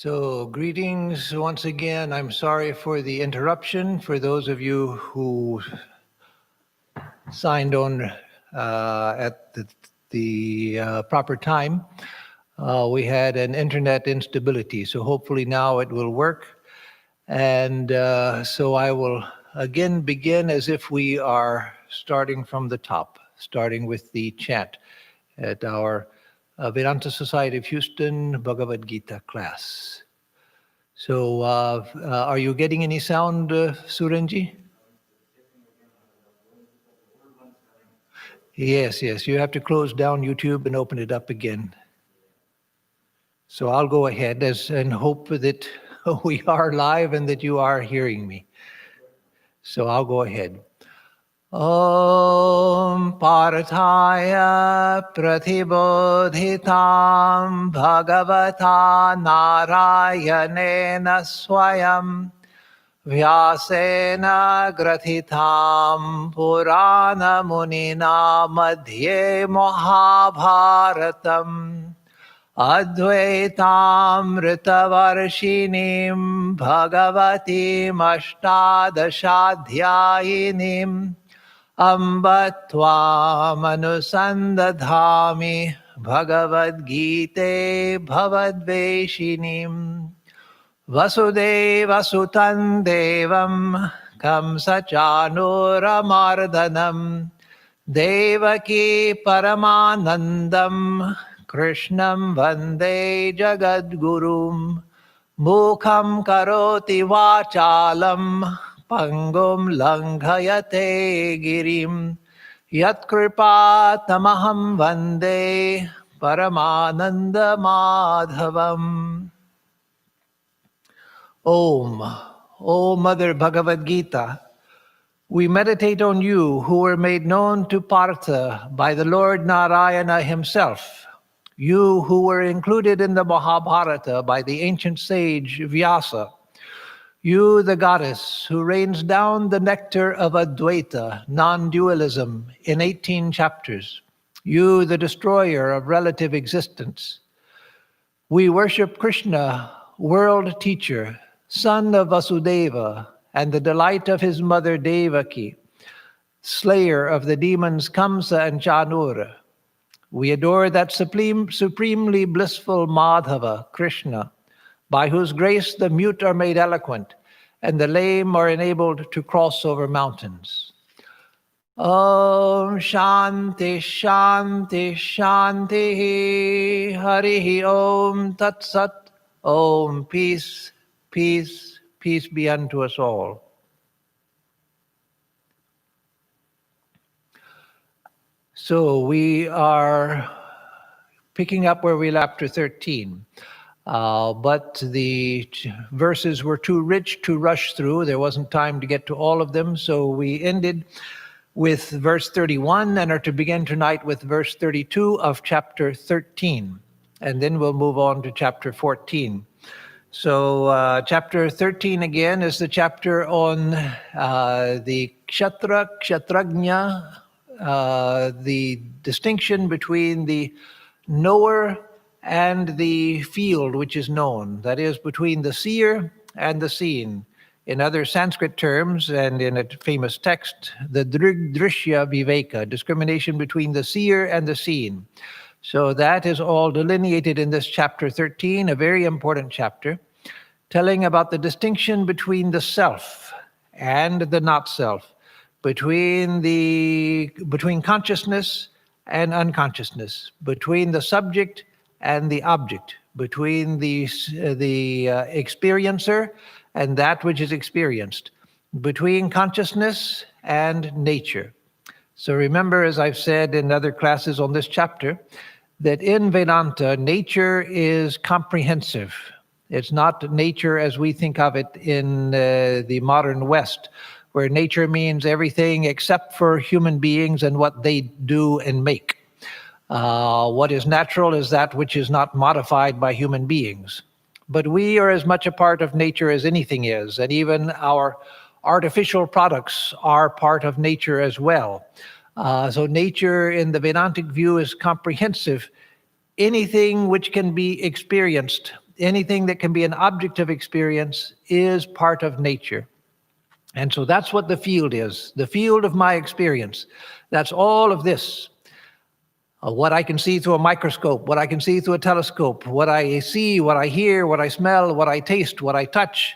So, greetings once again. I'm sorry for the interruption. For those of you who signed on at the proper time, we had an internet instability. So, hopefully, now it will work. And so, I will again begin as if we are starting from the top, starting with the chant at our Vedanta Society of Houston Bhagavad Gita class. So, are you getting any sound, Surenji? Yes. You have to close down YouTube and open it up again. So I'll go ahead and hope that we are live and that you are hearing me. So I'll go ahead. Om Parthaya Pratibodhitam Bhagavata Narayanena Swayam Vyasena Grathitam Purana Munina Madhye Mahabharatam Advaitam Ritavarshinim Bhagavatim Ashtadashadhyayinim Ambatvam Anusandadhami Bhagavad Gite Bhavadveshinim Vasudeva Sutan Devam Kamsachanuramardanam Devaki Paramanandam Krishnam Vande Jagadgurum Mukham Karoti Vachalam Pangum Langhayate Girim Yatkripa Tamaham Vande Paramananda Madhavam. Om, O Mother Bhagavad Gita, we meditate on you who were made known to Partha by the Lord Narayana himself, you who were included in the Mahabharata by the ancient sage Vyasa, you the goddess who rains down the nectar of Advaita, non-dualism, in 18 chapters, you the destroyer of relative existence. We worship Krishna, world teacher, son of Vasudeva, and the delight of his mother Devaki, slayer of the demons Kamsa and Chanura. We adore that supremely blissful Madhava, Krishna, by whose grace the mute are made eloquent, and the lame are enabled to cross over mountains. Om Shanti Shanti Shanti Harihi Om Tat Sat. Om Peace, peace, peace be unto us all. So we are picking up where we left after 13. But the verses were too rich to rush through. There wasn't time to get to all of them. So we ended with verse 31 and are to begin tonight with verse 32 of chapter 13. And then we'll move on to chapter 14. So chapter 13 again is the chapter on the Kshatrajna, the distinction between the knower and the field which is known, that is, between the seer and the seen. In other Sanskrit terms, and in a famous text, the Drishya Viveka, discrimination between the seer and the seen. So that is all delineated in this chapter 13, a very important chapter, telling about the distinction between the self and the not self, between consciousness and unconsciousness, between the subject and the object, between the experiencer and that which is experienced, between consciousness and nature. So remember, as I've said in other classes on this chapter, that in Vedanta, nature is comprehensive. It's not nature as we think of it in the modern West, where nature means everything except for human beings and what they do and make. What is natural is that which is not modified by human beings. But we are as much a part of nature as anything is, and even our artificial products are part of nature as well. So nature in the Vedantic view is comprehensive. Anything which can be experienced anything that can be an object of experience is part of nature. And so that's what the field is, the field of my experience. That's all of this. What I can see through a microscope, what I can see through a telescope, what I see, what I hear, what I smell, what I taste, what I touch,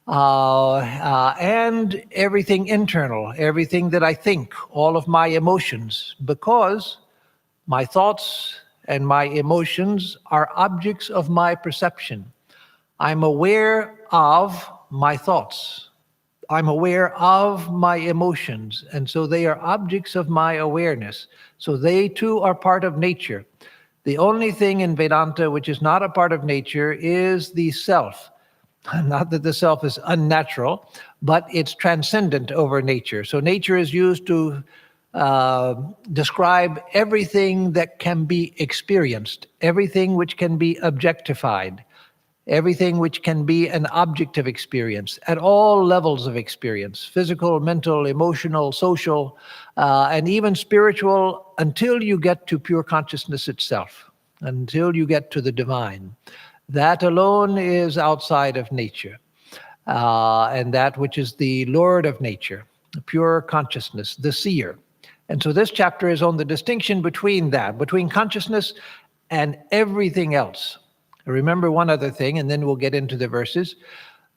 and everything internal, everything that I think, all of my emotions, because my thoughts and my emotions are objects of my perception. I'm aware of my thoughts. I'm aware of my emotions, and so they are objects of my awareness. So they too are part of nature. The only thing in Vedanta which is not a part of nature is the self. Not that the self is unnatural, but it's transcendent over nature. So nature is used to describe everything that can be experienced, everything which can be objectified, everything which can be an object of experience at all levels of experience, physical, mental, emotional, social, and even spiritual, until you get to pure consciousness itself, until you get to the divine. That alone is outside of nature, and that which is the Lord of nature, the pure consciousness, the seer. And so this chapter is on the distinction between that, between consciousness and everything else. Remember one other thing, and then we'll get into the verses,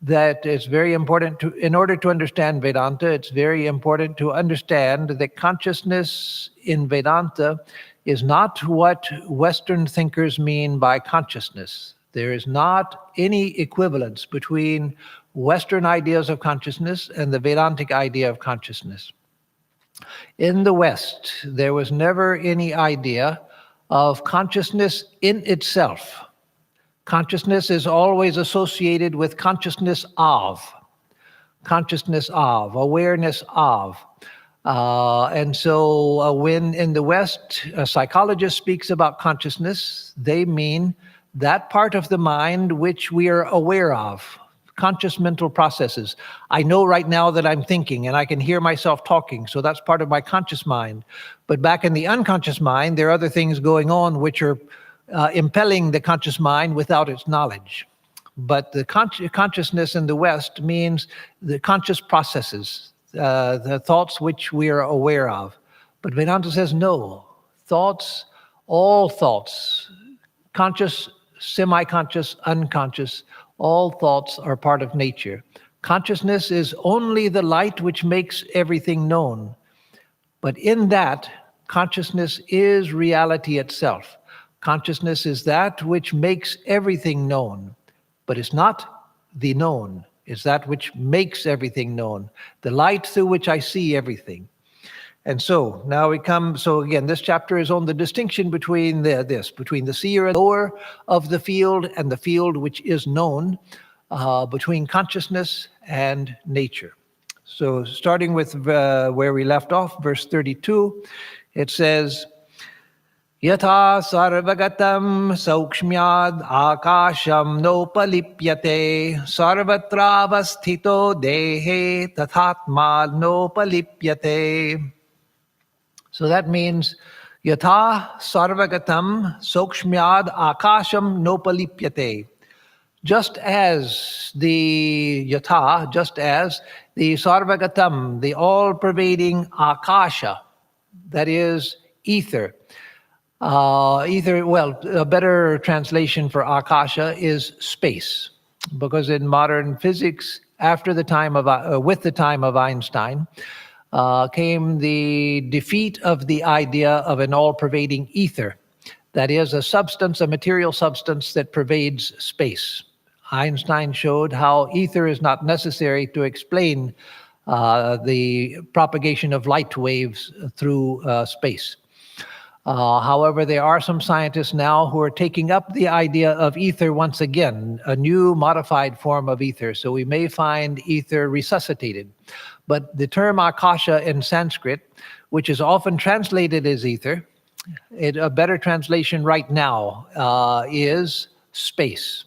that it's very important to, in order to understand Vedanta, it's very important to understand that consciousness in Vedanta is not what Western thinkers mean by consciousness. There is not any equivalence between Western ideas of consciousness and the Vedantic idea of consciousness. In the West, there was never any idea of consciousness in itself. Consciousness is always associated with consciousness of, awareness of. And so when in the West, a psychologist speaks about consciousness, they mean that part of the mind which we are aware of, conscious mental processes. I know right now that I'm thinking and I can hear myself talking, so that's part of my conscious mind. But back in the unconscious mind, there are other things going on which are impelling the conscious mind without its knowledge. But the consciousness in the West means the conscious processes, the thoughts which we are aware of. But Vedanta says no, thoughts, all thoughts, conscious, semi-conscious, unconscious, all thoughts are part of nature. Consciousness is only the light which makes everything known. But in that, consciousness is reality itself. Consciousness is that which makes everything known, but it's not the known. It's that which makes everything known, the light through which I see everything. And so now we come, so again, this chapter is on the distinction between between the seer and knower of the field and the field which is known, between consciousness and nature. So starting with where we left off, verse 32, it says, Yatha sarvagatam saukshmyad akasham nopalipyate sarvatra avasthito dehe tathatma nopalipyate. So that means Yatha sarvagatam saukshmyad akasham nopalipyate. Just as the Yatha, just as the sarvagatam, the all-pervading akasha, that is ether. A better translation for akasha is space, because in modern physics, after the time of, with the time of Einstein, came the defeat of the idea of an all-pervading ether, that is a substance, a material substance that pervades space. Einstein showed how ether is not necessary to explain the propagation of light waves through space. However, there are some scientists now who are taking up the idea of ether once again, a new modified form of ether. So we may find ether resuscitated. But the term akasha in Sanskrit, which is often translated as ether, a better translation right now is space.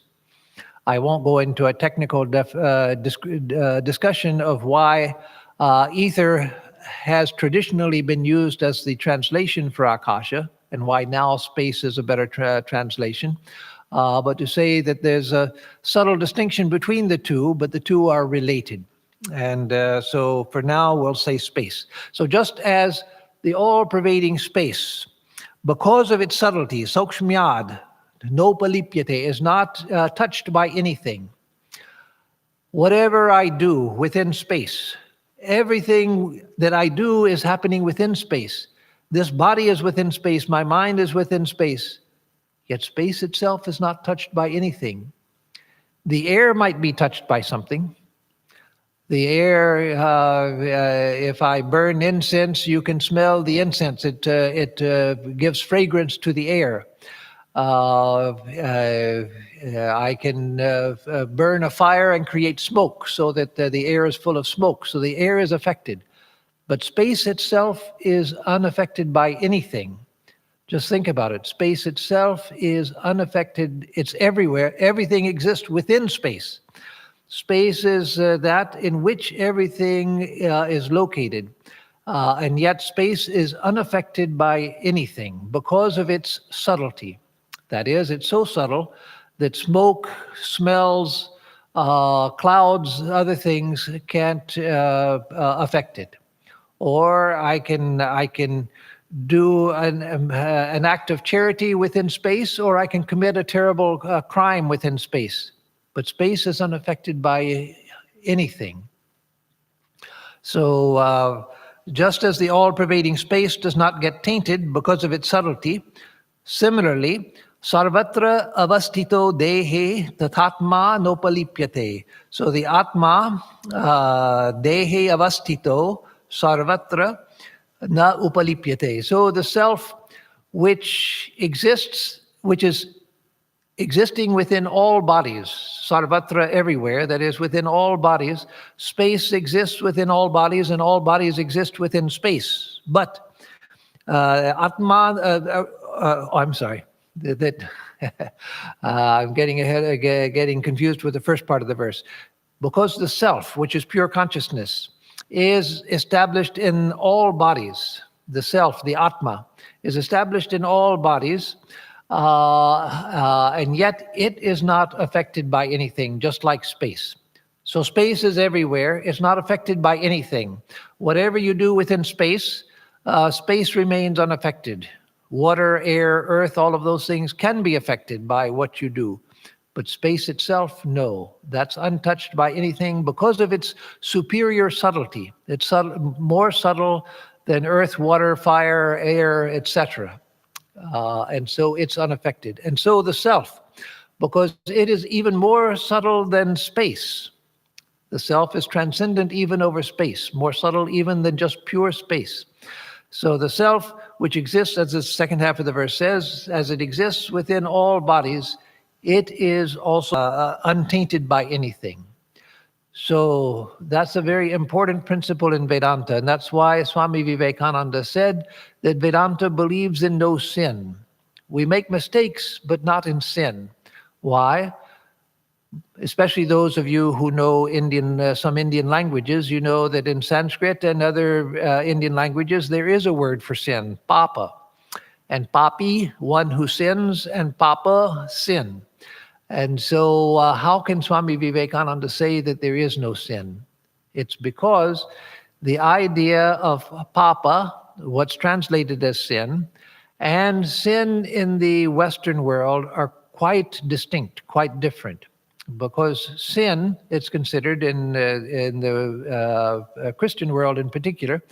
I won't go into a technical discussion of why ether has traditionally been used as the translation for akasha, and why now space is a better translation. but to say that there's a subtle distinction between the two, but the two are related. And so for now, we'll say space. So just as the all-pervading space, because of its subtlety, sokshmyad, nopalipyate, is not touched by anything. Whatever I do within space, everything that I do is happening within space. This body is within space, my mind is within space, yet space itself is not touched by anything. The air might be touched by something. The air, if I burn incense, you can smell the incense. It gives fragrance to the air. I can burn a fire and create smoke so that the air is full of smoke. So the air is affected. But space itself is unaffected by anything. Just think about it. Space itself is unaffected. It's everywhere. Everything exists within space. Space is that in which everything is located. And yet space is unaffected by anything because of its subtlety. That is, it's so subtle that smoke, smells, clouds, other things can't affect it. Or I can do an act of charity within space, or I can commit a terrible crime within space. But space is unaffected by anything. So just as the all-pervading space does not get tainted because of its subtlety, similarly, sarvatra avastito dehe tathatma nopalipyate. So the atma, dehe avastito, sarvatra na upalipyate. So the self which exists, which is existing within all bodies, sarvatra everywhere, that is within all bodies. Space exists within all bodies and all bodies exist within space. But Atma, I'm sorry, I'm getting confused with the first part of the verse. Because the self, which is pure consciousness, is established in all bodies. The self, the Atma, is established in all bodies. And yet it is not affected by anything, just like space. So space is everywhere. It's not affected by anything. Whatever you do within space, space remains unaffected. Water, air, earth, all of those things can be affected by what you do. But space itself, no. That's untouched by anything because of its superior subtlety. It's more subtle than earth, water, fire, air, etc. And so it's unaffected. And so the self, because it is even more subtle than space. The self is transcendent even over space, more subtle even than just pure space. So the self, which exists, as the second half of the verse says, as it exists within all bodies, it is also untainted by anything. So that's a very important principle in Vedanta, and that's why Swami Vivekananda said that Vedanta believes in no sin. We make mistakes, but not in sin. Why? Especially those of you who know some Indian languages, you know that in Sanskrit and other Indian languages, there is a word for sin, papa. And papi, one who sins, and papa, sin. And so how can Swami Vivekananda say that there is no sin? It's because the idea of papa, what's translated as sin, and sin in the Western world are quite distinct, quite different. Because sin, it's considered in the Christian world in particular,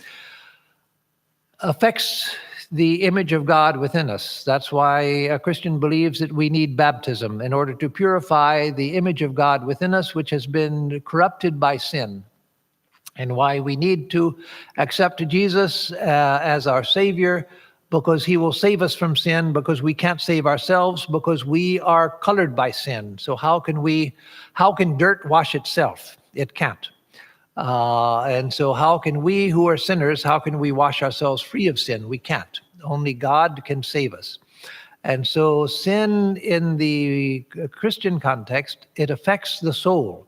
affects the image of God within us. That's why a Christian believes that we need baptism in order to purify the image of God within us, which has been corrupted by sin. And why we need to accept Jesus as our Savior, because he will save us from sin, because we can't save ourselves, because we are colored by sin. So how can dirt wash itself? It can't. And so how can we who are sinners, how can we wash ourselves free of sin? We can't. Only God can save us. And so sin in the Christian context, it affects the soul.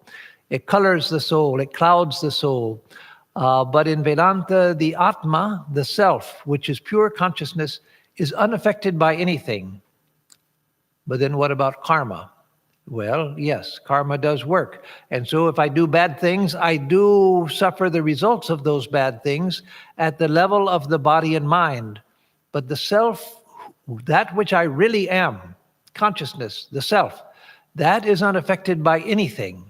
It colors the soul. It clouds the soul. But in Vedanta, the Atma, the self, which is pure consciousness, is unaffected by anything. But then what about karma? Well, yes, karma does work. And so if I do bad things, I do suffer the results of those bad things at the level of the body and mind. But the self, that which I really am, consciousness, the self, that is unaffected by anything.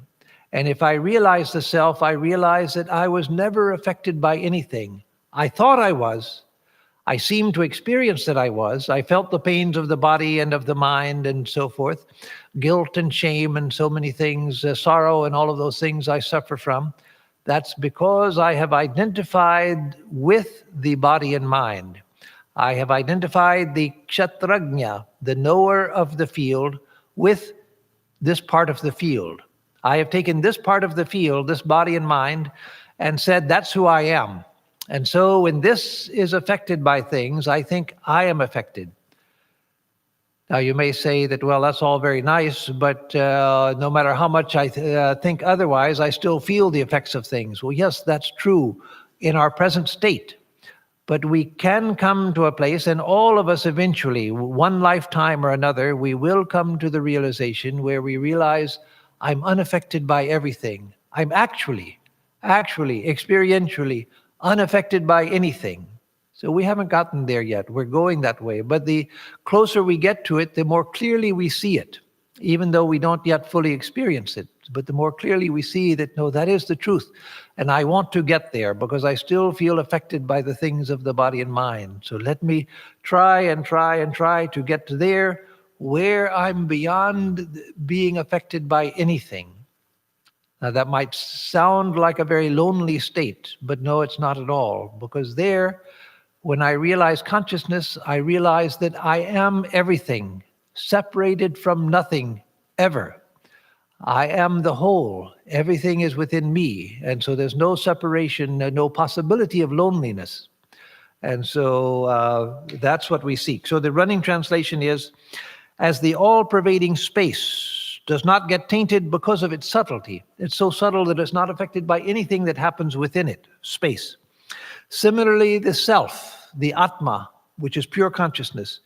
And if I realize the self, I realize that I was never affected by anything. I thought I was. I seemed to experience that I was. I felt the pains of the body and of the mind and so forth, guilt and shame and so many things, sorrow and all of those things I suffer from. That's because I have identified with the body and mind. I have identified the kshatrajna, the knower of the field, with this part of the field. I have taken this part of the field, this body and mind, and said, that's who I am. And so when this is affected by things, I think I am affected. Now you may say that, well, that's all very nice, but no matter how much I think otherwise, I still feel the effects of things. Well, yes, that's true in our present state. But we can come to a place, and all of us eventually, one lifetime or another, we will come to the realization where we realize I'm unaffected by everything. I'm actually, experientially unaffected by anything. So we haven't gotten there yet. We're going that way. But the closer we get to it, the more clearly we see it, even though we don't yet fully experience it. But the more clearly we see that, no, that is the truth. And I want to get there because I still feel affected by the things of the body and mind. So let me try to get to there where I'm beyond being affected by anything. Now, that might sound like a very lonely state, but no, it's not at all. Because there, when I realize consciousness, I realize that I am everything, separated from nothing, ever. I am the whole. Everything is within me. And so there's no separation, no possibility of loneliness. And so that's what we seek. So the running translation is, as the all-pervading space does not get tainted because of its subtlety. It's so subtle that it's not affected by anything that happens within it, space. Similarly, the self, the Atma, which is pure consciousness,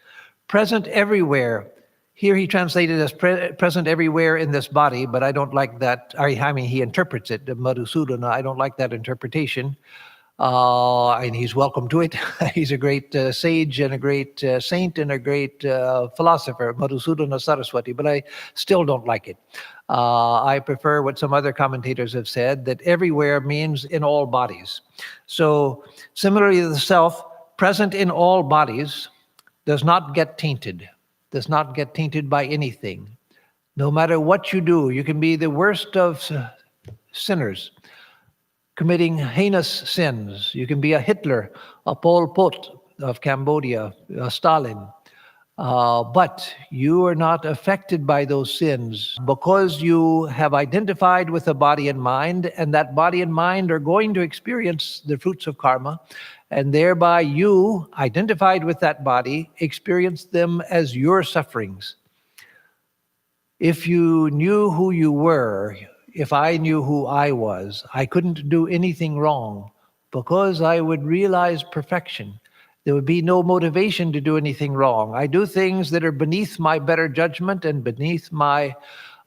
present everywhere. Here he translated as present everywhere in this body, but I don't like that. I mean, he interprets it, Madhusudana. I don't like that interpretation. And he's welcome to it. He's a great sage and a great saint and a great philosopher, Madhusudana Saraswati, but I still don't like it. I prefer what some other commentators have said, that everywhere means in all bodies. So similarly, the self, present in all bodies, does not get tainted by anything. No matter what you do, you can be the worst of sinners, committing heinous sins. You can be a Hitler, a Pol Pot of Cambodia, a Stalin. But you are not affected by those sins because you have identified with the body and mind, and that body and mind are going to experience the fruits of karma, and thereby you, identified with that body, experience them as your sufferings. If you knew who you were, if I knew who I was, I couldn't do anything wrong because I would realize perfection. There would be no motivation to do anything wrong. I do things that are beneath my better judgment and beneath my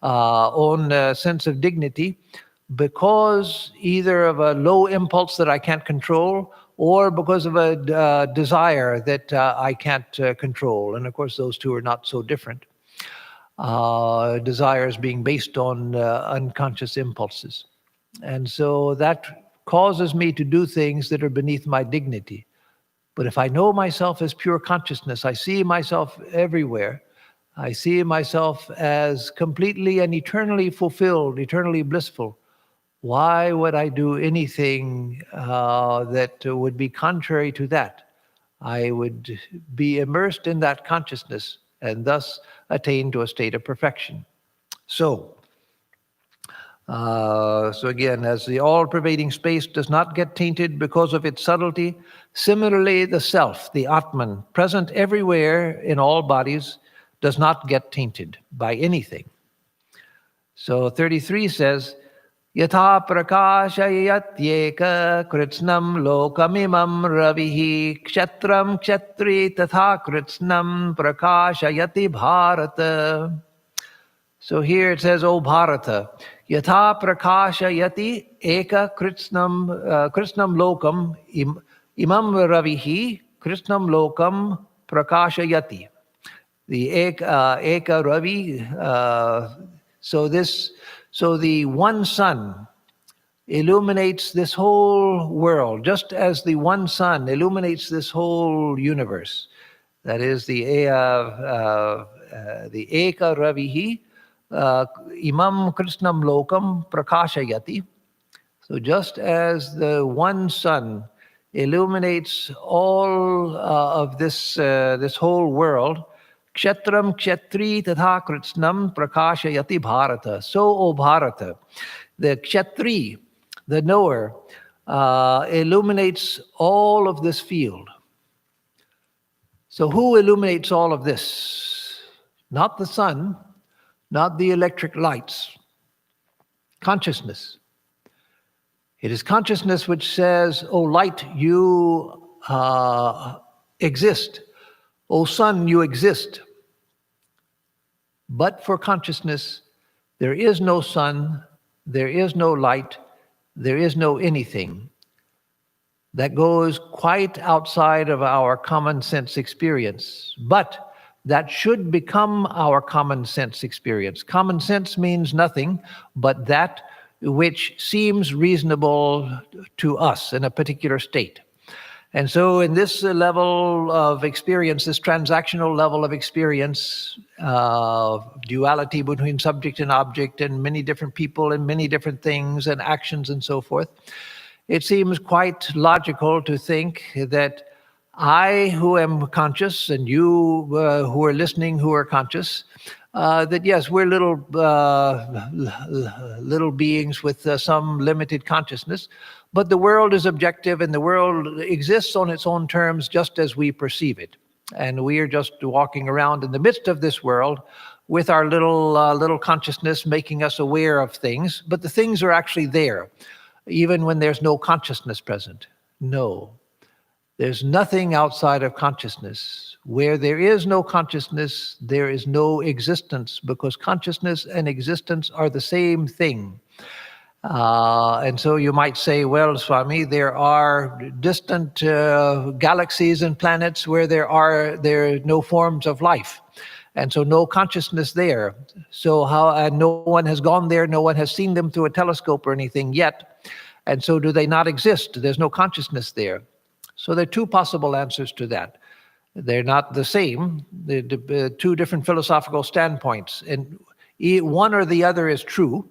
own sense of dignity because either of a low impulse that I can't control or because of a desire that I can't control. And of course, those two are not so different. Desires being based on unconscious impulses. And so that causes me to do things that are beneath my dignity. But if I know myself as pure consciousness, I see myself everywhere. I see myself as completely and eternally fulfilled, eternally blissful. Why would I do anything that would be contrary to that? I would be immersed in that consciousness and thus attain to a state of perfection. So again, as the all-pervading space does not get tainted because of its subtlety, similarly the self, the Atman, present everywhere in all bodies, does not get tainted by anything. So 33 says, Yatha prakashayatyeka kritsnam lokamimam ravihi kshatram kshatri tatha kritsnam prakashayati bharata. So here it says, O Bharata, yatha prakashayati eka kritsnam lokam imam ravihi kritsnam lokam prakashayati. The eka ravi, so the one sun illuminates this whole world, just as the one sun illuminates this whole universe. That is the eka ravihi imam krishnam lokam prakashayati. So just as the one sun illuminates all of this whole world, kshatram kshatri tatha krishnam prakashayati bharata. So, O Bharata, the kshatri, the knower, illuminates all of this field. So who illuminates all of this? Not the sun, not the electric lights. Consciousness. It is consciousness which says, O light, you exist. O sun, you exist. But for consciousness, there is no sun, there is no light, there is no anything. That goes quite outside of our common sense experience. But that should become our common sense experience. Common sense means nothing but that which seems reasonable to us in a particular state. And so in this level of experience, this transactional level of experience, duality between subject and object and many different people and many different things and actions and so forth, it seems quite logical to think that I, who am conscious, and you who are listening, who are conscious, that yes, we're little beings with some limited consciousness, but the world is objective and the world exists on its own terms just as we perceive it. And we are just walking around in the midst of this world with our little consciousness making us aware of things, but the things are actually there, even when there's no consciousness present. No. There's nothing outside of consciousness. Where there is no consciousness, there is no existence, because consciousness and existence are the same thing. And so you might say, well, Swami, there are distant galaxies and planets where there are no forms of life. And so no consciousness there. So no one has gone there, no one has seen them through a telescope or anything yet. And so do they not exist? There's no consciousness there. So there are two possible answers to that. They're not the same. They're two different philosophical standpoints. And one or the other is true.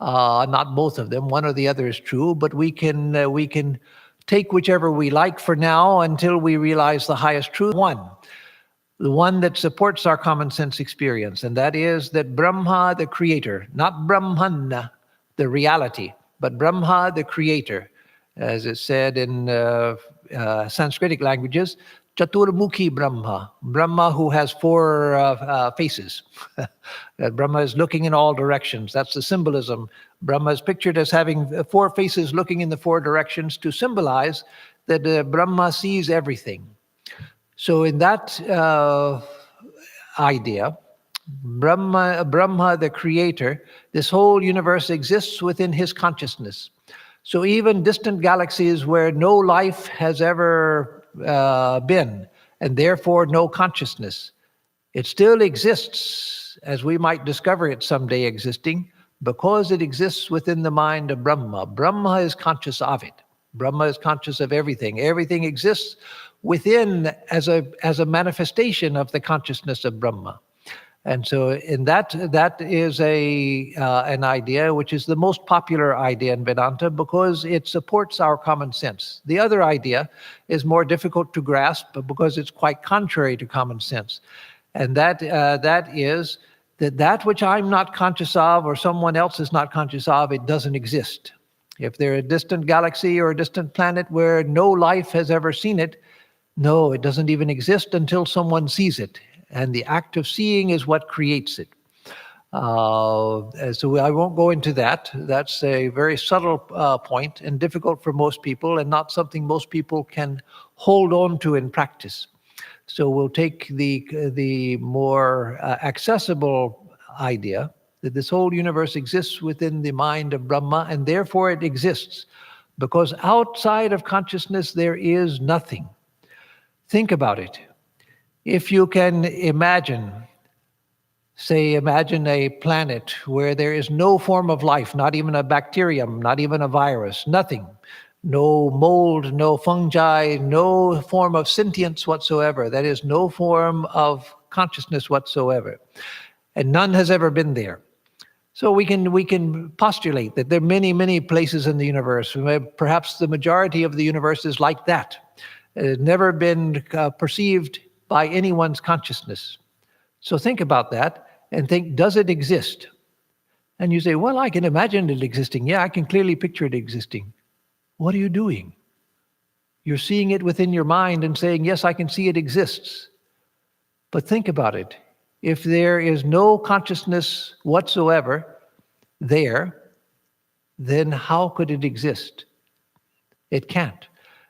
Not both of them. One or the other is true. But we can take whichever we like for now until we realize the highest truth. The one that supports our common sense experience, and that is that Brahma, the creator, not Brahmana, the reality, but Brahma, the creator, as it's said in Sanskritic languages, Chaturmukhi Brahma, Brahma who has four faces. Brahma is looking in all directions. That's the symbolism. Brahma is pictured as having four faces looking in the four directions to symbolize that Brahma sees everything. So in that idea, Brahma, the creator, this whole universe exists within his consciousness. So even distant galaxies where no life has ever been, and therefore no consciousness, it still exists as we might discover it someday existing, because it exists within the mind of Brahma. Brahma is conscious of it. Brahma is conscious of everything. Everything exists within as a manifestation of the consciousness of Brahma. And so in that is an idea which is the most popular idea in Vedanta because it supports our common sense. The other idea is more difficult to grasp because it's quite contrary to common sense. And that is that which I'm not conscious of or someone else is not conscious of, it doesn't exist. If there's a distant galaxy or a distant planet where no life has ever seen it, no, it doesn't even exist until someone sees it. And the act of seeing is what creates it. So I won't go into that. That's a very subtle point and difficult for most people, and not something most people can hold on to in practice. So we'll take the more accessible idea that this whole universe exists within the mind of Brahma, and therefore it exists. Because outside of consciousness, there is nothing. Think about it. If you can imagine, say, imagine a planet where there is no form of life, not even a bacterium, not even a virus, nothing. No mold, no fungi, no form of sentience whatsoever. That is, no form of consciousness whatsoever. And none has ever been there. So we can postulate that there are many, many places in the universe. Perhaps the majority of the universe is like that. It has never been perceived by anyone's consciousness. So think about that and think, does it exist? And you say, well, I can imagine it existing. Yeah, I can clearly picture it existing. What are you doing? You're seeing it within your mind and saying, yes, I can see it exists. But think about it. If there is no consciousness whatsoever there, then how could it exist? It can't.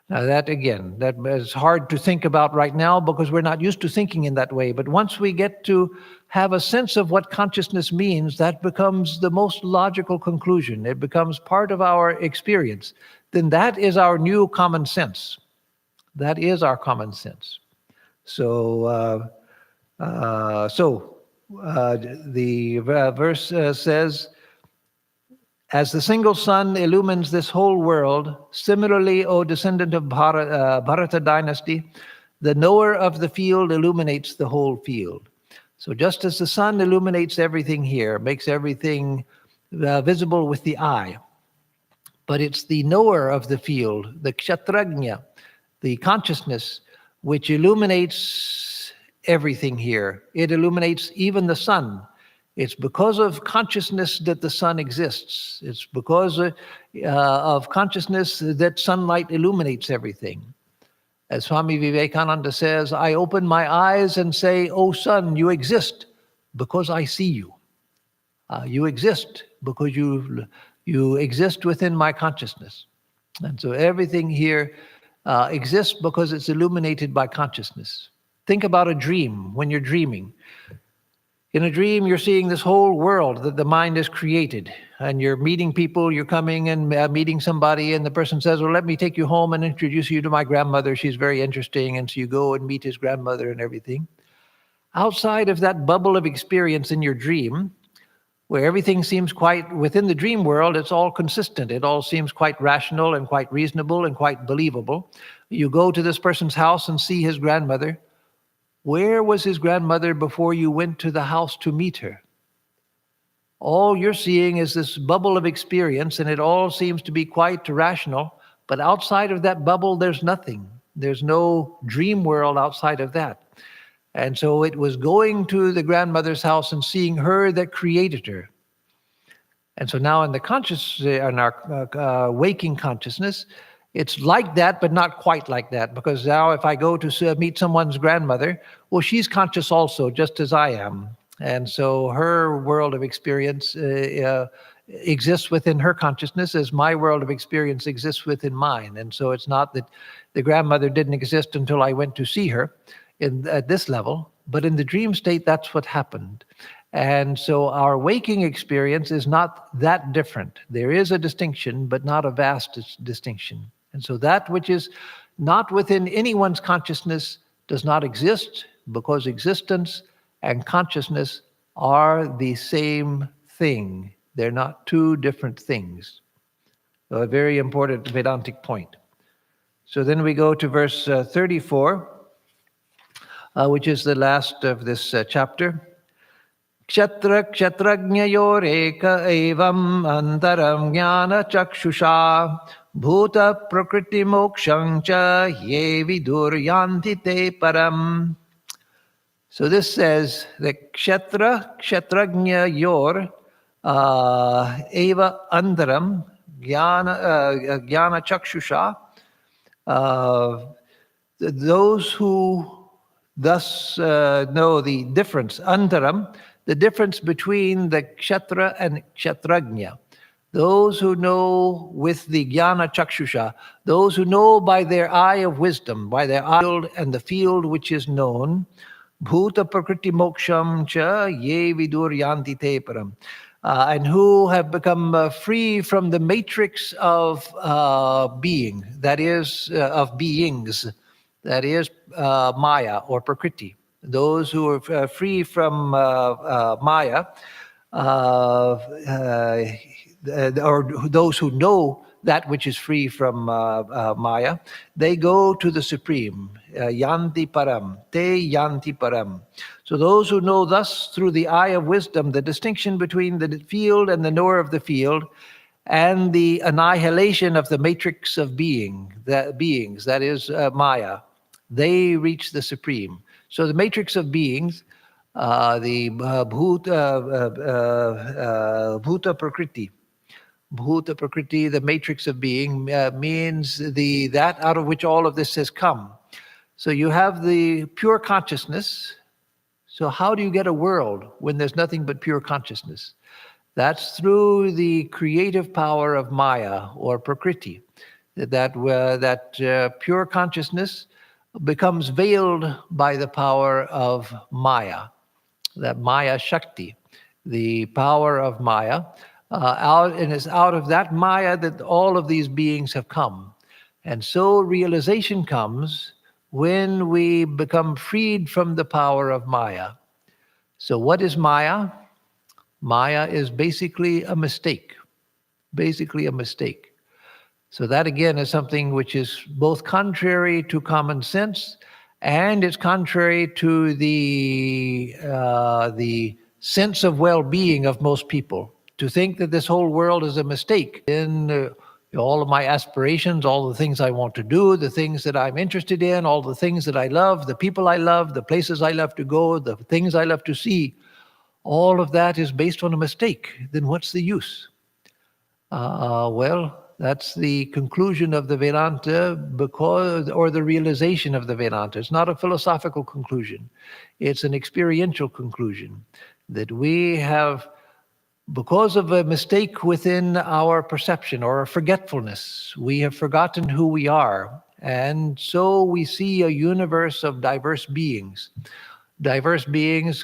Now that is hard to think about right now because we're not used to thinking in that way. But once we get to have a sense of what consciousness means, that becomes the most logical conclusion. It becomes part of our experience. Then that is our new common sense. That is our common sense. So the verse says, as the single sun illumines this whole world, similarly, O descendant of Bharata dynasty, the knower of the field illuminates the whole field. So just as the sun illuminates everything here, makes everything visible with the eye, but it's the knower of the field, the kshatrajna, the consciousness, which illuminates everything here. It illuminates even the sun. It's because of consciousness that the sun exists. It's because of consciousness that sunlight illuminates everything. As Swami Vivekananda says, I open my eyes and say, oh sun, you exist because I see you. You exist because you exist within my consciousness. And so everything here exists because it's illuminated by consciousness. Think about a dream when you're dreaming. In a dream, you're seeing this whole world that the mind has created, and you're meeting people, you're coming and meeting somebody, and the person says, well, let me take you home and introduce you to my grandmother. She's very interesting. And so you go and meet his grandmother and everything. Outside of that bubble of experience in your dream, where everything seems quite, within the dream world, it's all consistent. It all seems quite rational and quite reasonable and quite believable. You go to this person's house and see his grandmother. Where was his grandmother before you went to the house to meet her? All you're seeing is this bubble of experience, and it all seems to be quite rational. But outside of that bubble, there's nothing. There's no dream world outside of that. And so it was going to the grandmother's house and seeing her that created her. And so now in our waking consciousness, it's like that, but not quite like that. Because now if I go to meet someone's grandmother, well, she's conscious also, just as I am. And so her world of experience exists within her consciousness as my world of experience exists within mine. And so it's not that the grandmother didn't exist until I went to see her at this level, but in the dream state, that's what happened. And so our waking experience is not that different. There is a distinction, but not a vast distinction. And so that which is not within anyone's consciousness does not exist, because existence and consciousness are the same thing. They're not two different things. So a very important Vedantic point. So then we go to verse 34, which is the last of this chapter. Kshetra kshetrajnayoreka evam antaram jnana chakshusha bhuta prakriti mokshang cha ye vidur yanti te param. So this says that kshetrajna yor eva antaram jnana chakshusha, those who thus know the difference, antaram, the difference between the Kshetra and Kshetrajna. Those who know with the Jnana Chakshusha, those who know by their eye of wisdom, by their eye and the field which is known, Bhuta Prakriti Moksham Cha Ye Vidur Yanti Te Param, and who have become free from the matrix of being, that is, of beings, that is Maya or Prakriti. Those who are free from Maya, or those who know that which is free from Maya, they go to the Supreme. Yanti Param, Te Yanti Param. So those who know thus through the eye of wisdom the distinction between the field and the knower of the field, and the annihilation of the matrix of beings, that is Maya, they reach the Supreme. So the matrix of beings, the Bhuta Prakriti, Bhuta Prakriti, the matrix of being, means that out of which all of this has come. So you have the pure consciousness. So how do you get a world when there's nothing but pure consciousness? That's through the creative power of Maya or Prakriti. That pure consciousness becomes veiled by the power of Maya, that Maya Shakti, the power of Maya. And it's out of that Maya that all of these beings have come. And so realization comes when we become freed from the power of Maya. So what is Maya? Maya is basically a mistake, So that again is something which is both contrary to common sense, and it's contrary to the sense of well-being of most people. To think that this whole world is a mistake. In all of my aspirations, all the things I want to do, the things that I'm interested in, all the things that I love, the people I love, the places I love to go, the things I love to see, all of that is based on a mistake. Then what's the use? Well, that's the conclusion of the Vedanta, or the realization of the Vedanta. It's not a philosophical conclusion. It's an experiential conclusion that we have, because of a mistake within our perception or a forgetfulness, we have forgotten who we are. And so we see a universe of diverse beings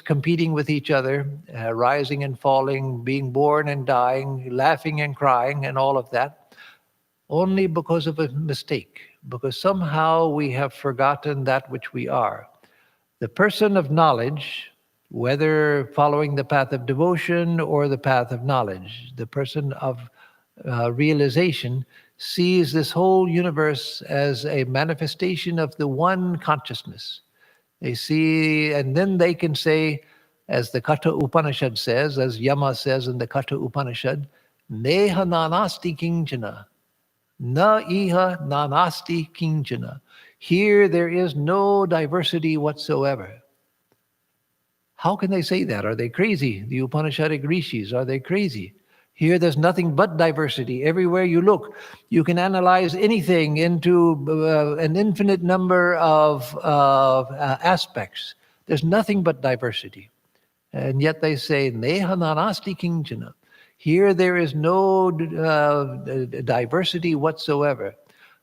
competing with each other, rising and falling, being born and dying, laughing and crying, and all of that, only because of a mistake, because somehow we have forgotten that which we are. The person of knowledge, whether following the path of devotion or the path of knowledge, the person of realization sees this whole universe as a manifestation of the one consciousness. They see, and then they can say, as the Katha Upanishad says, as Yama says in the Katha Upanishad, Neha nanasti kinchana, na iha nanasti kinchana. Here there is no diversity whatsoever. How can they say that? Are they crazy? The Upanishadic rishis, are they crazy? Here there's nothing but diversity. Everywhere you look, you can analyze anything into an infinite number of aspects. There's nothing but diversity. And yet they say, Neha nanasti kinchana. Here there is no diversity whatsoever.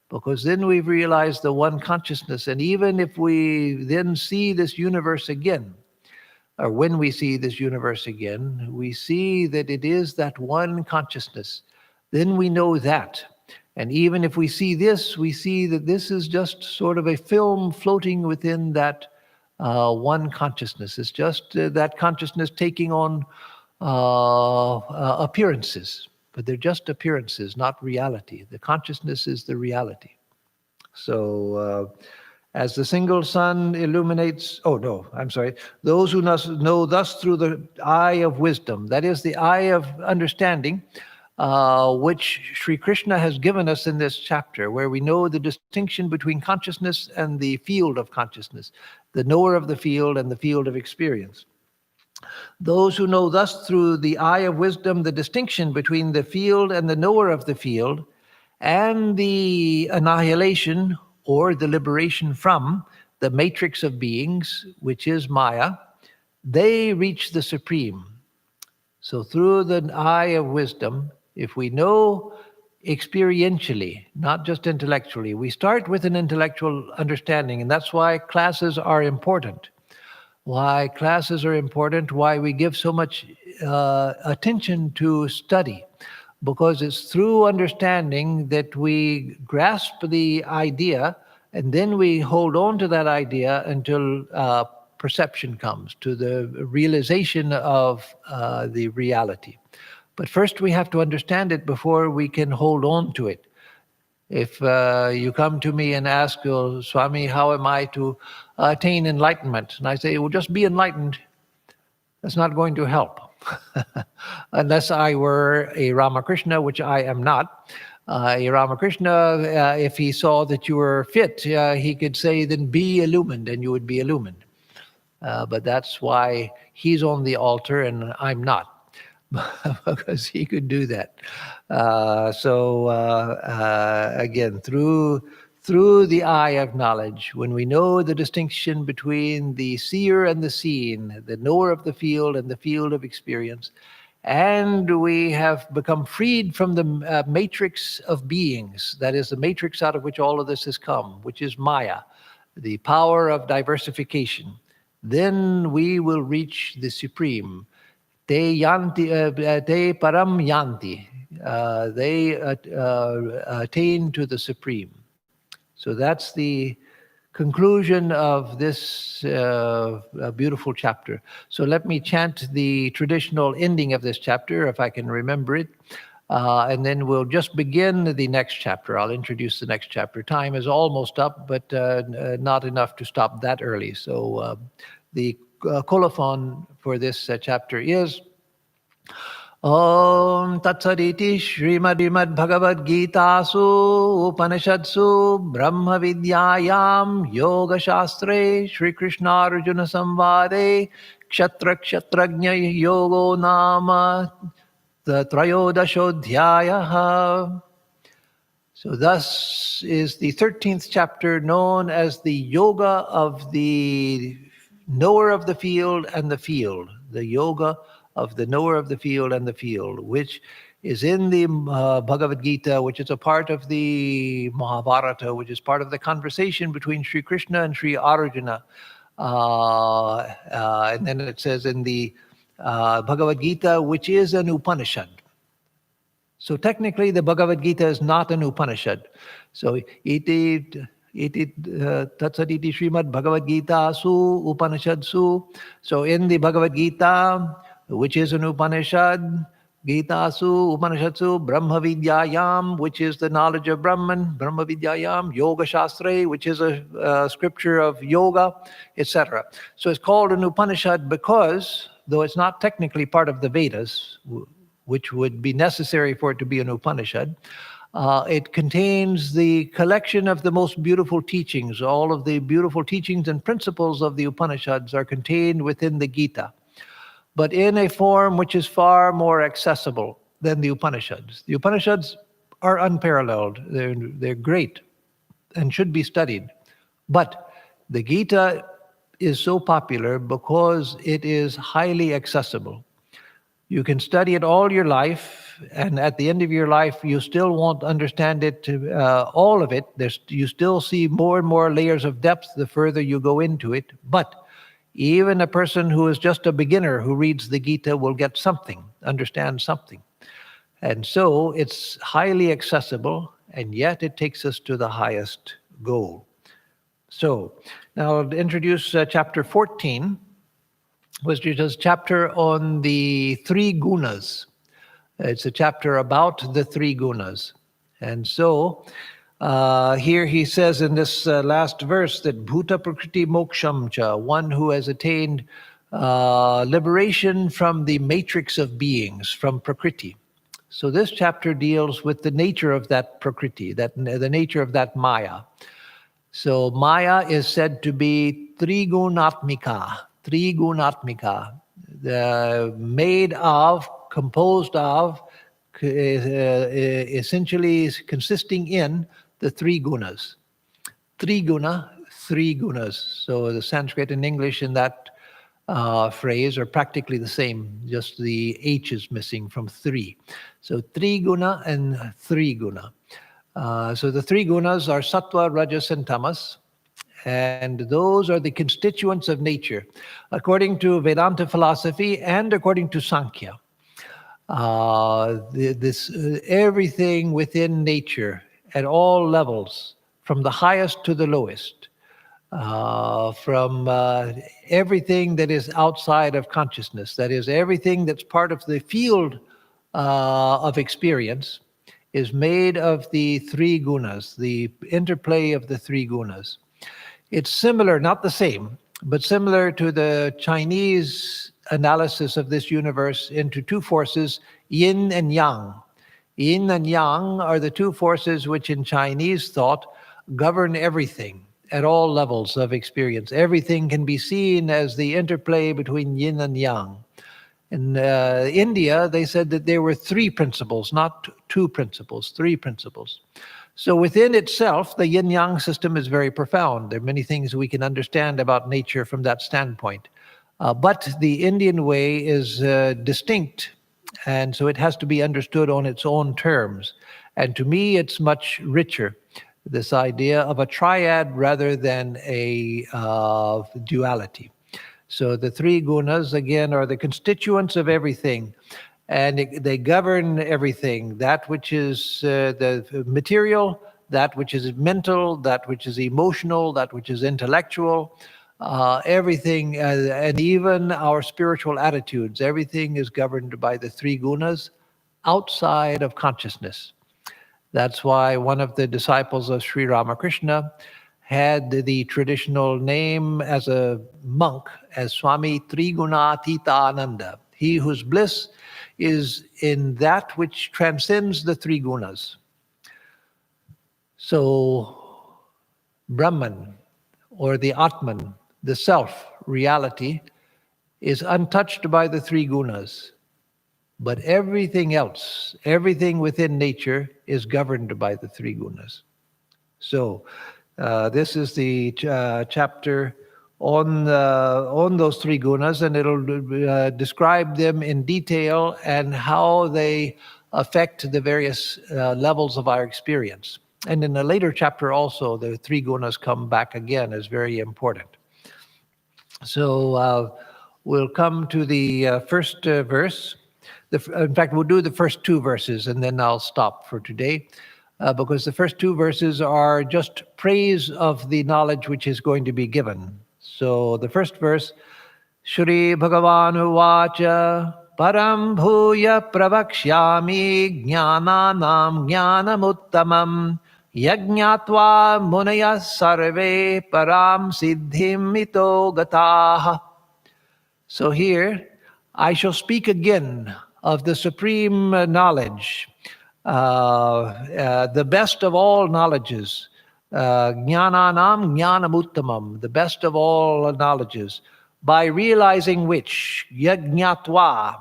Because then we've realized the one consciousness. And even if we then see this universe again, or when we see this universe again, we see that it is that one consciousness. Then we know that. And even if we see this, we see that this is just sort of a film floating within that one consciousness. It's just that consciousness taking on appearances, but they're just appearances, not reality. The consciousness is the reality. So, as the single sun illuminates, those who know thus through the eye of wisdom, that is the eye of understanding, which Sri Krishna has given us in this chapter, where we know the distinction between consciousness and the field of consciousness, the knower of the field and the field of experience. Those who know thus through the eye of wisdom the distinction between the field and the knower of the field, and the annihilation or the liberation from the matrix of beings, which is Maya, they reach the Supreme. So through the eye of wisdom, if we know experientially, not just intellectually, we start with an intellectual understanding, and that's why classes are important. Why classes are important, why we give so much attention to study, because it's through understanding that we grasp the idea, and then we hold on to that idea until perception comes, to the realization of the reality. But first we have to understand it before we can hold on to it. If you come to me and ask, oh, Swami, how am I to attain enlightenment? And I say, well, just be enlightened. That's not going to help. Unless I were a Ramakrishna, which I am not. A Ramakrishna, if he saw that you were fit, he could say, then be illumined, and you would be illumined. But that's why he's on the altar and I'm not. Because he could do that. Again, through the eye of knowledge, when we know the distinction between the seer and the seen, the knower of the field and the field of experience, and we have become freed from the matrix of beings, that is the matrix out of which all of this has come, which is Maya, the power of diversification, then we will reach the Supreme. Te param yanti. They attain to the Supreme. So that's the conclusion of this beautiful chapter. So let me chant the traditional ending of this chapter, if I can remember it. And then we'll just begin the next chapter. I'll introduce the next chapter. Time is almost up, but not enough to stop that early. So the colophon for this chapter is Om Tatsaditi Srimad Bhagavad Gita Su Upanishadsu Brahma Vidyayam Yoga Shastre Shri Krishna Arjuna Samvade Kshatrajna Yogo Nama Trayodashodhyayaha. So thus is the 13th chapter known as the Yoga of the knower of the field and the field. The Yoga of the knower of the field and the field, which is in the Bhagavad Gita, which is a part of the Mahabharata, which is part of the conversation between Sri Krishna and Sri Arjuna. And then it says in the Bhagavad Gita, which is an Upanishad. So technically, the Bhagavad Gita is not an Upanishad. So iti tatsaditi Srimad Bhagavad Gita Su Upanishad Su. So in the Bhagavad Gita, which is an Upanishad, Gita Su Upanishad Su, Brahma Vidyayam, which is the knowledge of Brahman, Brahma Vidyayam, Yoga Shastre, which is a scripture of yoga, etc. So it's called an Upanishad because, though it's not technically part of the Vedas, which would be necessary for it to be an Upanishad, it contains the collection of the most beautiful teachings. All of the beautiful teachings and principles of the Upanishads are contained within the Gita, but in a form which is far more accessible than the Upanishads. The Upanishads are unparalleled. They're great and should be studied. But the Gita is so popular because it is highly accessible. You can study it all your life, and at the end of your life, you still won't understand it, all of it. You still see more and more layers of depth the further you go into it. But even a person who is just a beginner who reads the Gita will get something, understand something. And so it's highly accessible, and yet it takes us to the highest goal. So now I'll introduce chapter 14, which is a chapter on the three gunas. It's a chapter about the three gunas. And so here he says in this last verse that Bhuta Prakriti Moksham Cha, one who has attained liberation from the matrix of beings, from Prakriti. So this chapter deals with the nature of that Prakriti, the nature of that Maya. So Maya is said to be Trigunatmika, made of, composed of, essentially consisting in the three gunas. Three gunas. So the Sanskrit and English in that phrase are practically the same, just the H is missing from three. So Triguna and Thriguna. So the three gunas are Sattva, Rajas, and Tamas. And those are the constituents of nature, according to Vedanta philosophy and according to Sankhya. Everything within nature at all levels, from the highest to the lowest, from everything that is outside of consciousness, that is, everything that's part of the field of experience, is made of the three gunas, the interplay of the three gunas. It's similar, not the same, but similar to the Chinese analysis of this universe into two forces, yin and yang. Yin and yang are the two forces which in Chinese thought govern everything at all levels of experience. Everything can be seen as the interplay between yin and yang. In India, they said that there were three principles, not two principles, three principles. So within itself, the yin-yang system is very profound. There are many things we can understand about nature from that standpoint. But the Indian way is distinct, and so it has to be understood on its own terms. And to me, it's much richer, this idea of a triad rather than a duality. So the three gunas, again, are the constituents of everything, and they govern everything, that which is the material, that which is mental, that which is emotional, that which is intellectual, everything, and even our spiritual attitudes. Everything is governed by the three gunas outside of consciousness. That's why one of the disciples of Sri Ramakrishna had the traditional name as a monk as Swami Trigunaatitananda, he whose bliss is in that which transcends the three gunas. So Brahman, or the Atman, the self, reality, is untouched by the three gunas. But everything else, everything within nature is governed by the three gunas. So this is the chapter on those three gunas, and it'll describe them in detail and how they affect the various levels of our experience. And in a later chapter also, the three gunas come back again as very important. So we'll come to the first verse. In fact, we'll do the first two verses, and then I'll stop for today. Because the first two verses are just praise of the knowledge which is going to be given. So the first verse, Shri Bhagavan Uvacha Param Bhuya Pravakshyami Jnananam Jnanamuttamam Yajñatva Munaya Sarve Param Siddhim Ito Gataha. So here, I shall speak again of the supreme knowledge, the best of all knowledges, jnananam jnanamuttamam, the best of all knowledges, by realizing which, yajñatva,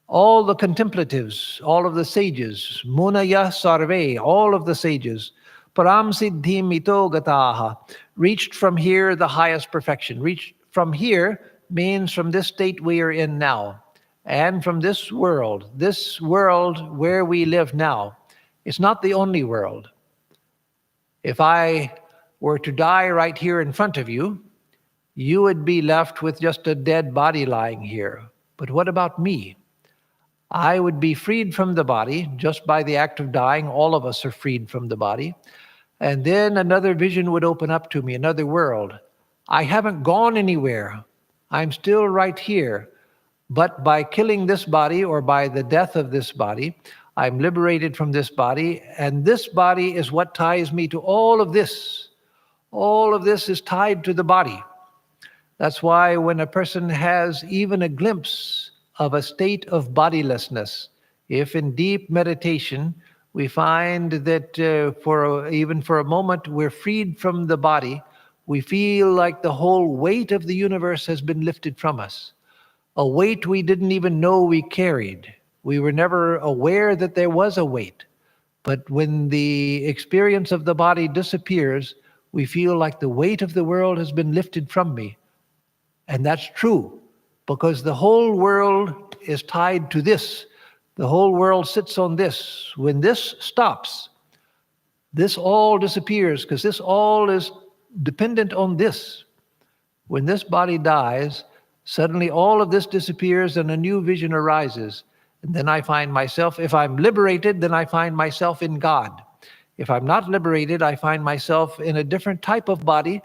all the contemplatives, all of the sages, munaya sarve, all of the sages, param siddhim ito gataha, reached from here the highest perfection. Reached from here means from this state we are in now. And from this world where we live now, it's not the only world. If I were to die right here in front of you, you would be left with just a dead body lying here. But what about me? I would be freed from the body just by the act of dying. All of us are freed from the body. And then another vision would open up to me, another world. I haven't gone anywhere. I'm still right here. But by killing this body, or by the death of this body, I'm liberated from this body, and this body is what ties me to all of this. All of this is tied to the body. That's why when a person has even a glimpse of a state of bodilessness, if in deep meditation we find that even for a moment we're freed from the body, we feel like the whole weight of the universe has been lifted from us. A weight we didn't even know we carried. We were never aware that there was a weight. But when the experience of the body disappears, we feel like the weight of the world has been lifted from me. And that's true. because the whole world is tied to this. The whole world sits on this. When this stops, this all disappears because this all is dependent on this. When this body dies, suddenly all of this disappears and a new vision arises. And then I find myself, if I'm liberated, then I find myself in God. If I'm not liberated, I find myself in a different type of body,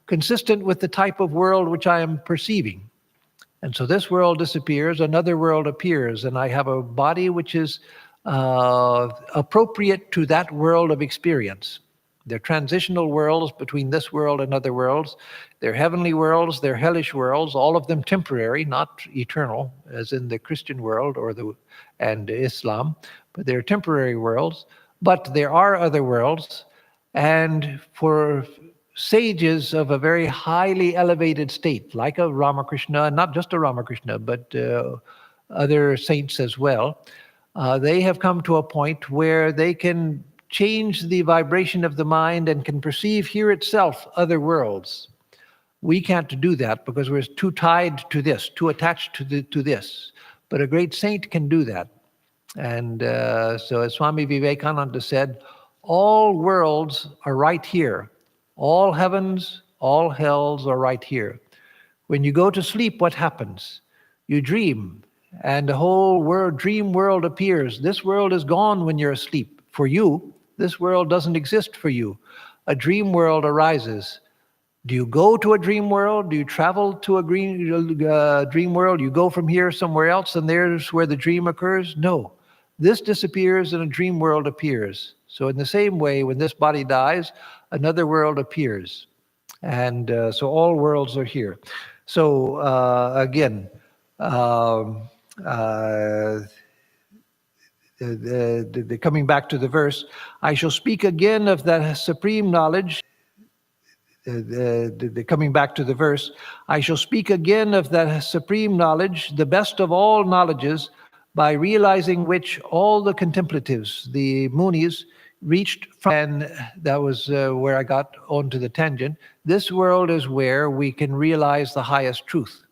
consistent with the type of world which I am perceiving. And so this world disappears, another world appears, and I have a body which is appropriate to that world of experience. They're transitional worlds between this world and other worlds. They're heavenly worlds, they're hellish worlds, all of them temporary, not eternal, as in the Christian world and Islam, but they're temporary worlds. But there are other worlds, and for sages of a very highly elevated state, like a Ramakrishna, not just a Ramakrishna, but other saints as well, they have come to a point where they can change the vibration of the mind and can perceive here itself other worlds. We can't do that because we're too tied to this, too attached to this. But a great saint can do that. And so as Swami Vivekananda said, all worlds are right here. All heavens, all hells are right here. When you go to sleep, what happens? You dream, and the whole dream world appears. This world is gone when you're asleep. For you, this world doesn't exist for you. A dream world arises. Do you go to a dream world? Do you travel to a dream world? You go from here somewhere else, and there's where the dream occurs? No. This disappears and a dream world appears. So in the same way, when this body dies, another world appears. And so all worlds are here. So again, coming back to the verse, I shall speak again of the supreme knowledge. Coming back to the verse, I shall speak again of that supreme knowledge, the best of all knowledges, by realizing which all the contemplatives, the Munis, reached from. And that was where I got onto the tangent. This world is where we can realize the highest truth.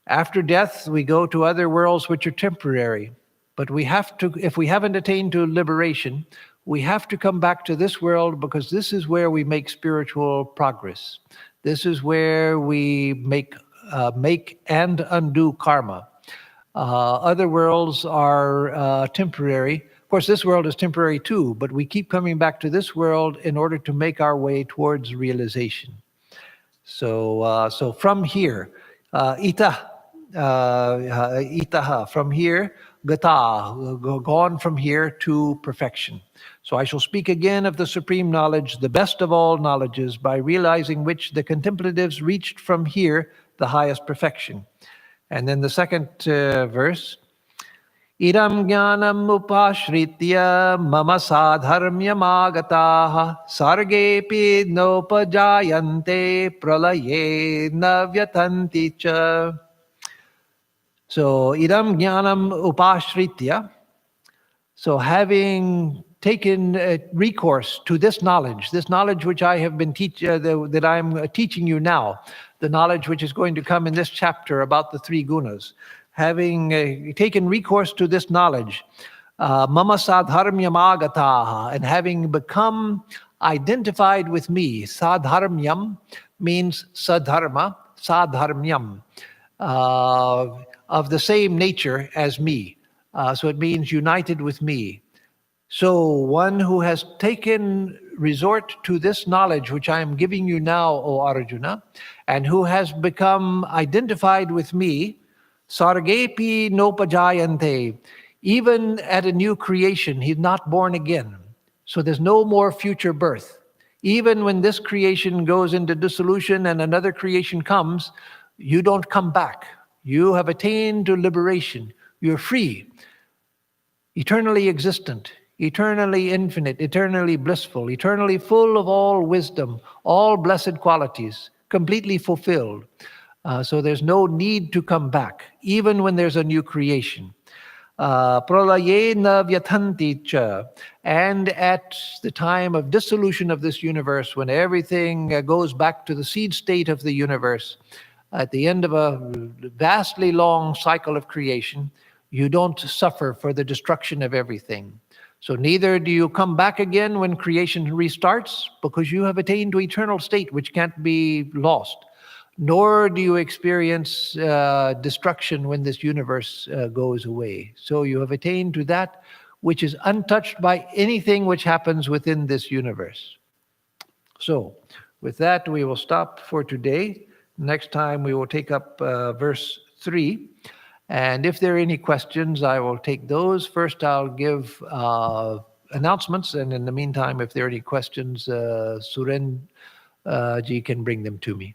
After death, we go to other worlds which are temporary. But we have to, if we haven't attained to liberation, we have to come back to this world because this is where we make spiritual progress. This is where we make and undo karma. Other worlds are temporary. Of course, this world is temporary too, but we keep coming back to this world in order to make our way towards realization. So from here, itaha, from here, gata, gone from here to perfection. So I shall speak again of the supreme knowledge, the best of all knowledges, by realizing which the contemplatives reached from here the highest perfection. And then the second verse, idam jnanam upashritya mama sadharmyam agataha sargepi nopajayante pralaye navyatanti cha. So idam jnanam upashritya, so having taken recourse to this knowledge which I have been that I'm teaching you now, the knowledge which is going to come in this chapter about the three gunas, having taken recourse to this knowledge, mama sadharmyam agataha, and having become identified with me. Sadharmyam means sadharma, sadharmyam, of the same nature as me. So it means united with me. So one who has taken resort to this knowledge which I am giving you now, O Arjuna, and who has become identified with me, sargepi nopajayante, even at a new creation, he's not born again. So there's no more future birth. Even when this creation goes into dissolution and another creation comes, you don't come back. You have attained to liberation. You're free, eternally existent, eternally infinite, eternally blissful, eternally full of all wisdom, all blessed qualities, completely fulfilled. So there's no need to come back, even when there's a new creation. Pralayena vyatanti cha, and at the time of dissolution of this universe, when everything goes back to the seed state of the universe, At the end of a vastly long cycle of creation, you don't suffer for the destruction of everything. So neither do you come back again when creation restarts, because you have attained to eternal state which can't be lost. Nor do you experience destruction when this universe goes away. So you have attained to that which is untouched by anything which happens within this universe. So with that, we will stop for today. Next time we will take up verse 3. And if there are any questions, I will take those. First, I'll give announcements. And in the meantime, if there are any questions, Suren ji can bring them to me.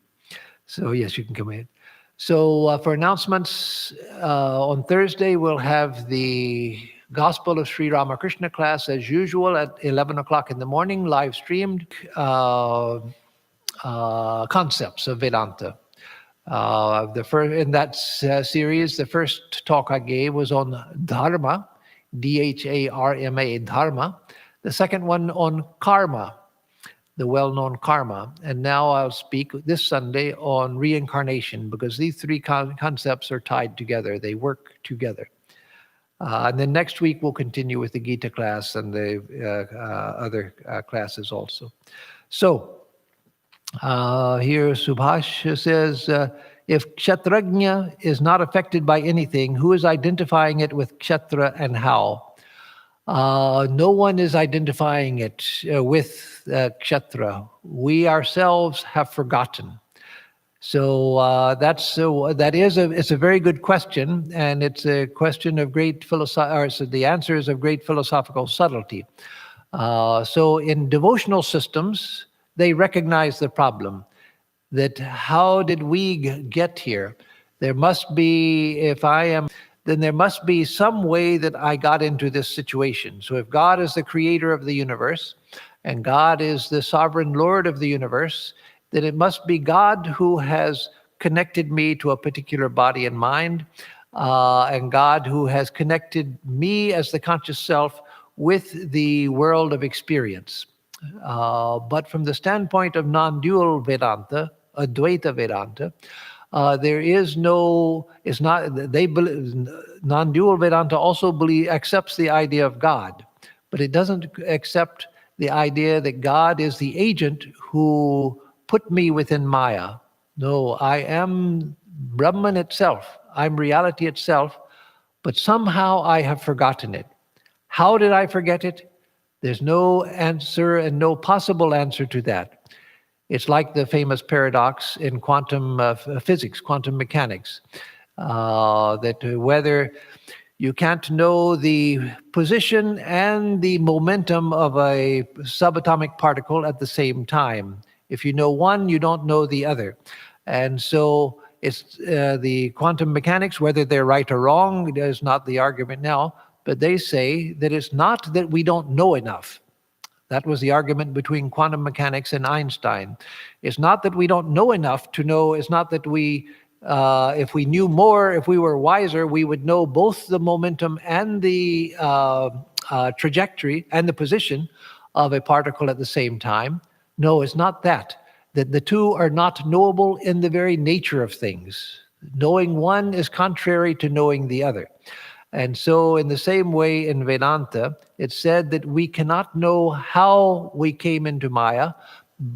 So yes, you can come in. So for announcements, on Thursday, we'll have the Gospel of Sri Ramakrishna class as usual at 11 o'clock in the morning, live streamed, concepts of Vedanta. In that series, the first talk I gave was on Dharma, D-H-A-R-M-A, Dharma. The second one on Karma, the well-known Karma. And now I'll speak this Sunday on reincarnation, because these three concepts are tied together. They work together. And then next week we'll continue with the Gita class and the other classes also. So here Subhash says, if Kshatrajna is not affected by anything, who is identifying it with Kshetra and how? No one is identifying it with Kshetra. We ourselves have forgotten. So it's a very good question, and it's a question of great the answer is of great philosophical subtlety. So in devotional systems, they recognize the problem, that how did we get here? There must be, then there must be some way that I got into this situation. So if God is the creator of the universe, and God is the sovereign Lord of the universe, then it must be God who has connected me to a particular body and mind, and God who has connected me as the conscious self with the world of experience. But from the standpoint of non-dual Vedanta, Advaita Vedanta, there is no, it's not, they believe, non-dual Vedanta also accepts the idea of God, but it doesn't accept the idea that God is the agent who put me within Maya. No, I am Brahman itself. I'm reality itself, but somehow I have forgotten it. How did I forget it? There's no answer and no possible answer to that. It's like the famous paradox in quantum physics, quantum mechanics, that whether you can't know the position and the momentum of a subatomic particle at the same time. If you know one, you don't know the other. And so it's the quantum mechanics, whether they're right or wrong, is not the argument now, but they say that it's not that we don't know enough. That was the argument between quantum mechanics and Einstein. It's not that we don't know enough to know, it's not that we, if we knew more, if we were wiser, we would know both the momentum and the trajectory and the position of a particle at the same time. No, it's not that. That the two are not knowable in the very nature of things. Knowing one is contrary to knowing the other. And so in the same way in Vedanta, it's said that we cannot know how we came into Maya.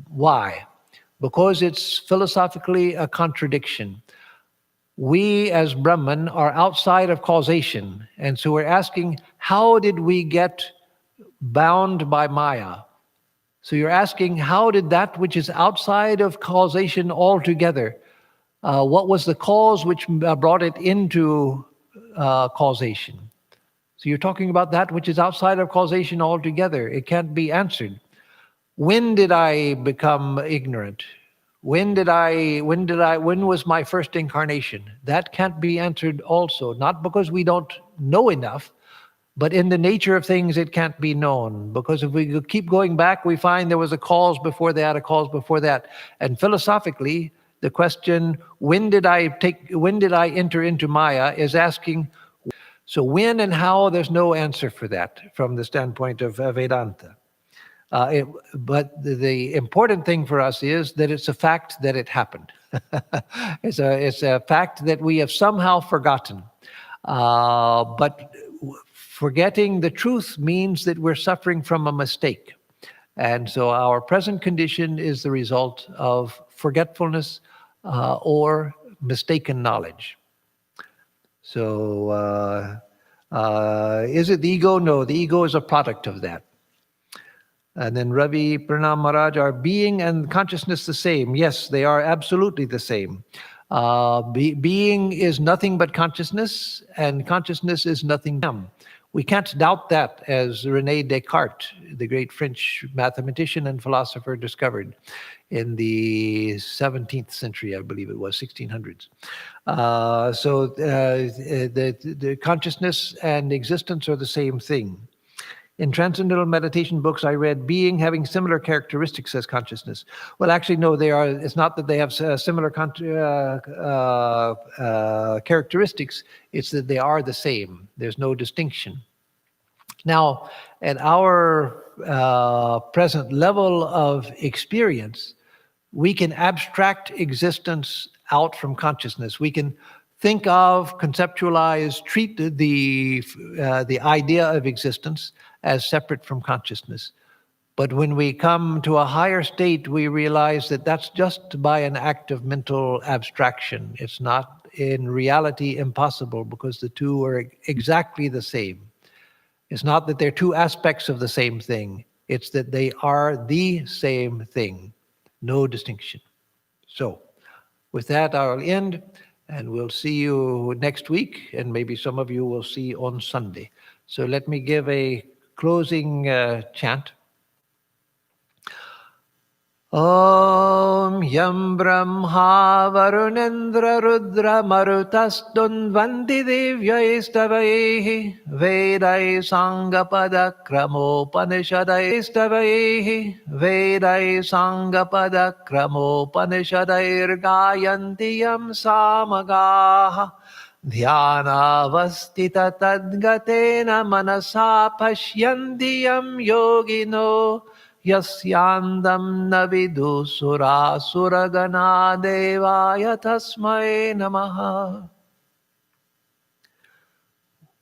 Why? Because it's philosophically a contradiction. We as Brahman are outside of causation. And so we're asking, how did we get bound by Maya? So you're asking, how did that which is outside of causation altogether, what was the cause which brought it into causation? So you're talking about that which is outside of causation altogether. It can't be answered. When did I become ignorant? When was my first incarnation? That can't be answered also, not because we don't know enough, but in the nature of things, it can't be known. Because if we keep going back, we find there was a cause before that, a cause before that. And philosophically, the question, when did I enter into Maya, is asking, so when and how, there's no answer for that from the standpoint of Vedanta. But the important thing for us is that it's a fact that it happened. It's a fact that we have somehow forgotten. But forgetting the truth means that we're suffering from a mistake. And so our present condition is the result of forgetfulness or mistaken knowledge. So is it the ego? No, the ego is a product of that. And then Ravi Pranam Maharaj, are being and consciousness the same? Yes, they are absolutely the same. Being is nothing but consciousness, and consciousness is nothing but them. We can't doubt that, as René Descartes, the great French mathematician and philosopher, discovered in the 17th century, I believe it was, 1600s. So the consciousness and existence are the same thing. In transcendental meditation books, I read being having similar characteristics as consciousness. Well, actually, no, they are. It's not that they have similar characteristics. It's that they are the same. There's no distinction. Now, at our present level of experience, we can abstract existence out from consciousness. We can think of, conceptualize, treat the idea of existence as separate from consciousness. But when we come to a higher state, we realize that that's just by an act of mental abstraction. It's not in reality impossible, because the two are exactly the same. It's not that they're two aspects of the same thing. It's that they are the same thing. No distinction. So, with that, I'll end, and we'll see you next week, and maybe some of you will see on Sunday. So let me give a closing chant. Om Yam Brahma Varunendra Rudra Marutastunvanti Divyaistavaihi Vedai Sangapada Kramopanishadai Stavaihi Vedai Sangapada Kramopanishadair Gayanti Yam Samagaha Dhyanavastita Tadgatena Manasa Pashyanti Yam Yogino Yasyandam navidu sura suragana devaya tasmai namaha.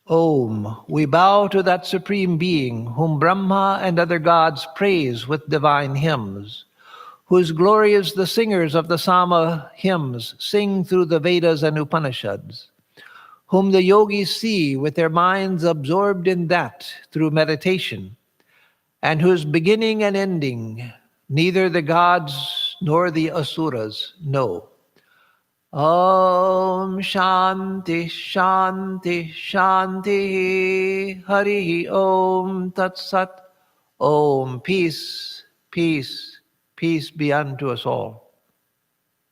Om, we bow to that Supreme Being whom Brahma and other gods praise with divine hymns, whose glories the singers of the Sama hymns sing through the Vedas and Upanishads, whom the yogis see with their minds absorbed in that through meditation, and whose beginning and ending neither the gods nor the asuras know. Om Shanti Shanti Shanti Hari Om Tat Sat. Om, peace, peace, peace be unto us all.